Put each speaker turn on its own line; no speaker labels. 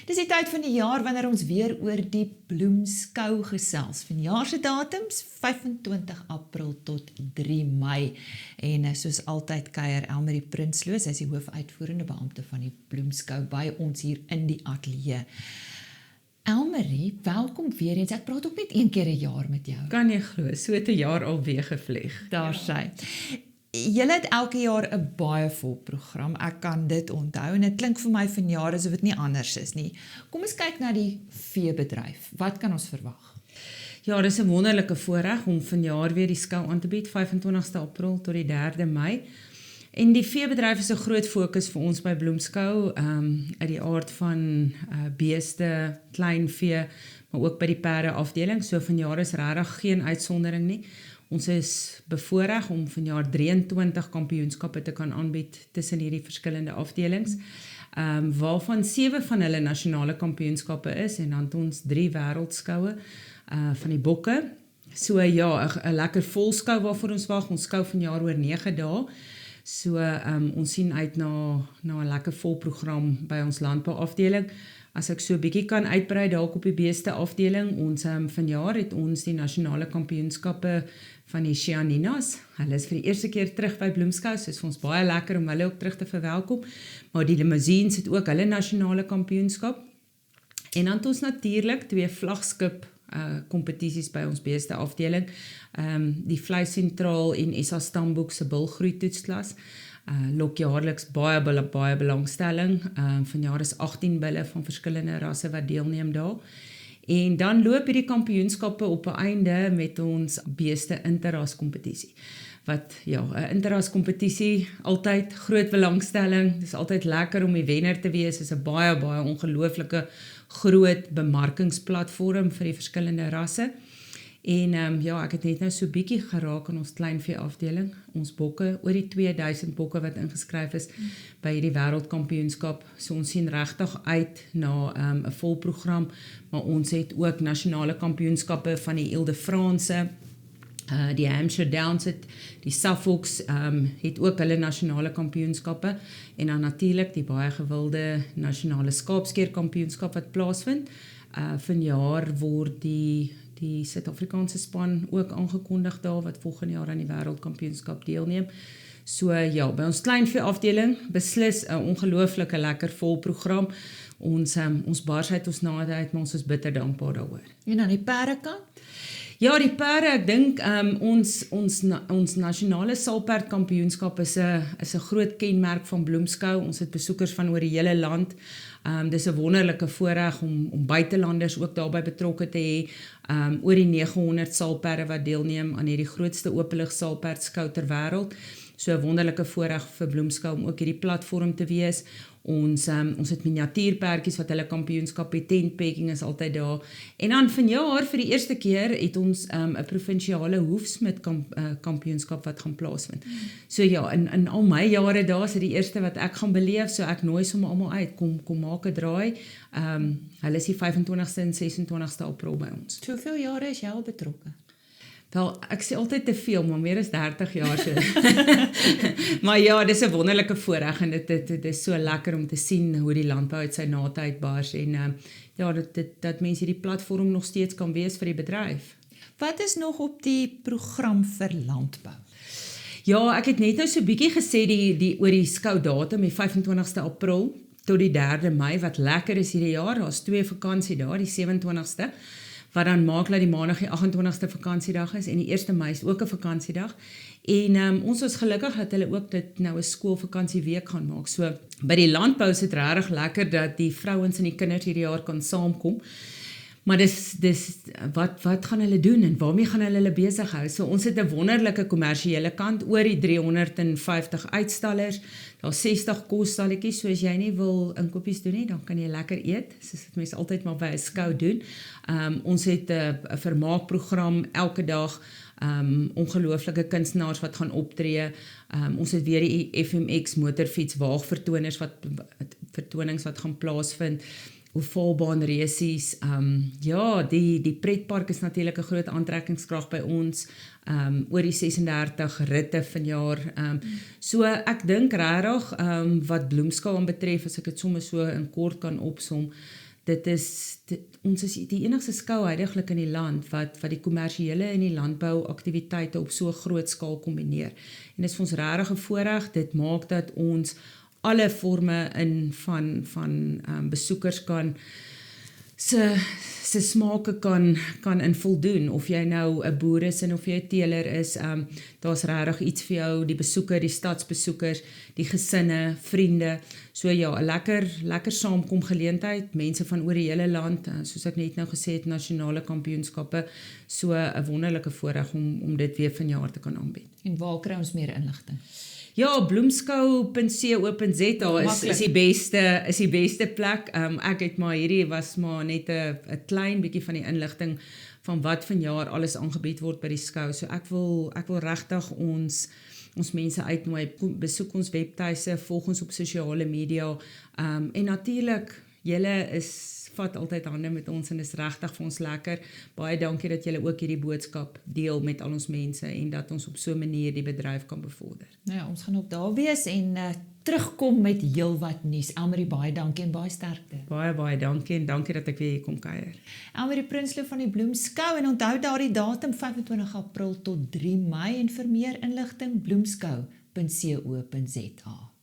Dis die tyd van die jaar wanneer ons weer oor die Bloemskou gesels. Vanjaar se datums 25 April tot 3 Mei. En soos altyd kuier Elmarie Prinsloo, sy is die hoofuitvoerende beampte van die Bloemskou by ons hier in die ateljee. Elmarie, welkom weer eens. Ek praat ook net een keer 'n jaar met jou.
Kan jy glo, so het 'n jaar alweer gevlieg.
Daar sy. Julle het elke jaar 'n baie vol program. Ek kan dit onthou en dit klink vir my vanjaar asof dit nie anders is nie. Kom ons kyk na die veebedryf. Wat kan ons verwag?
Ja, dis 'n wonderlike voorreg om vanjaar weer die skou aan te bied, 25ste April tot die 3de Mei. En die veebedryf is 'n groot fokus vir ons by Bloemskou, uit die aard van beeste, kleinvee, maar ook by die perde afdeling. So vanjaar is regtig geen uitsondering nie. Ons is bevoorreg om vanjaar 23 kampioenskappe te kan aanbied tussen hierdie verskillende afdelings, waarvan 7 van hulle nasionale kampioenskappe is en dan het ons 3 wêreldskoue van die bokke. So ja, 'n lekker vol skou waarvoor ons wag. Ons skou vanjaar oor 9 dae. So ons sien uit na 'n lekker vol program by ons landbouafdeling. As ek so 'n bietjie kan uitbrei dalk op die beeste afdeling, ons vanjaar het ons die nasionale kampioenskappe van die Chianinas. Hulle is vir die eerste keer terug by Bloemskou, so is vir ons baie lekker om hulle ook terug te verwelkom. Maar die Limousines het ook hulle nasionale kampioenskap. En dan het ons natuurlik 2 vlaggenskap kompetisies by ons beeste afdeling. Die Vleissentraal en SA Stamboek se bulgroeitoetsklas. Lok jaarliks baie belangstelling. Vanjaar is 18 bulle van verskillende rasse wat deelneem daar. En dan loop hierdie kampioenskappe op 'n einde met ons beeste interras kompetisie. Wat ja, 'n interras kompetisie, altyd groot belangstelling. Dis altyd lekker om die wenner te wees. Dis 'n baie ongelooflike groot bemarkingsplatform vir die verskillende rasse. En ja, ek het net nou so bietjie geraak aan ons kleinvee afdeling. Ons bokke, oor die 2000 bokke wat ingeskryf is by hierdie wêreldkampioenskap. So ons sien regtig uit na 'n vol program, maar ons het ook nasionale kampioenskappe van die Ile-de-France, die Hampshire Downs het, die Suffolks het ook hulle nasionale kampioenskappe en dan natuurlik die baie gewilde nasionale skaapskeerkampioenskap wat plaasvind. Vanjaar word die Suid-Afrikaanse span ook aangekondig daar wat volgende jaar aan die wêreldkampioenskap deelneem. So ja, by ons kleinvee afdeling beslis 'n ongelooflike lekker vol program. Ons bars uit ons nade uit, maar ons is bitter dankbaar daaroor.
En aan die perdekant?
Ja, die perde, ek dink ons nasionale salperdkampioenskap is 'n groot kenmerk van Bloemskou. Ons het besoekers van oor die hele land. Dis 'n wonderlike voorreg om buitelanders ook daarbey betrokke te hê. Oor die 900 salperde wat deelneem aan hierdie grootste openlig salperdskou ter wêreld. So 'n wonderlike voorreg vir Bloemskou om ook hierdie platform te wees. Ons het miniatuurperdjies wat hulle kampioenskap het, tentpekking is altyd daar. En dan vanjaar vir die eerste keer het ons 'n provinsiale hoefsmid kampioenskap wat gaan plaasvind. So ja, in al my jare daar is dit die eerste wat ek gaan beleef, so ek nooi sommer almal uit, kom maak 'n draai. Hulle is die 25ste en 26ste April by ons.
Hoeveel jare is jy al betrokke?
Wel, ek sê altyd te veel, maar meer as 30 jaar so. Maar ja, dis 'n wonderlike voorreg en dit is so lekker om te sien hoe die landbou uit sy nate uitbars en ja, dat mense hierdie platform nog steeds kan wees vir die bedryf.
Wat is nog op die program vir landbou?
Ja, ek het net nou so bietjie gesê die oor die skou datum, die 25ste April tot die 3de Mei, wat lekker is hierdie jaar. Daar's 2 vakansie daar, die 27ste. Wat dan maak dat die maandag die 28ste vakansiedag is en die 1 Mei is ook 'n vakansiedag. En ons is gelukkig dat hulle ook dit nou 'n skoolvakantieweek gaan maak. So by die landbou is dit regtig lekker dat die vrouens en die kinders hierdie jaar kan saamkom. Maar dis wat gaan hulle doen en waarmee gaan hulle besig hou? So ons het 'n wonderlike kommersiële kant, oor die 350 uitstallers. Daar's 60 kosstalletjies, so as jy nie wil inkopies doen nie, dan kan jy lekker eet, soos dit mense altyd maar by 'n skou doen. Ons het 'n vermaakprogram elke dag, ongelooflike kunstenaars wat gaan optree. Ons het weer die FMX motorfiets waagvertonings wat gaan plaasvind. Ovaalbaan resies, ja, die pretpark is natuurlik 'n groot aantrekkingskrag by ons, oor die 36 ritte vanjaar. So ek dink regtig wat Bloemskou aanbetref, as ek dit sommer so in kort kan opsom, ons is die enigste skou huidiglik in die land wat die kommersiële en die landbouaktiwiteite op so 'n groot skaal kombineer. En dit is vir ons regtig 'n voorreg. Dit maak dat ons alle forme van besoekers se smake kan in voldoen, of jy nou 'n boer is en of jy 'n teeler is, daar's regtig iets vir jou, die besoeker, die stadsbesoekers, die gesinne, vriende. So ja, 'n lekker saamkom geleentheid, mense van oor die hele land, soos ek net nou gesê het, nasionale kampioenskappe, so 'n wonderlike voorreg om dit weer vanjaar te kan aanbied.
En waar kry ons meer inligting?
Ja, bloemskou.co.za is die beste plek. Ek het maar hierdie was maar net 'n klein bietjie van die inligting van wat vanjaar alles aangebied word by die skou. So ek wil regtig ons mense uitnooi, besoek ons webtuise, volg ons op sosiale media, en natuurlik, julle vat altyd hande met ons en is regtig vir ons lekker. Baie dankie dat julle ook hierdie boodskap deel met al ons mense en dat ons op so 'n manier die bedryf kan bevorder.
Nou ja, ons gaan ook daar wees en terugkom met heelwat nuus. Elmarie, baie dankie en baie sterkte.
Baie dankie en dankie dat ek weer hier kom kuier.
Elmarie Prinsloo van die Bloemskou, en onthou daardie datum 25 April tot 3 Mei en vir meer inligting bloemskou.co.za.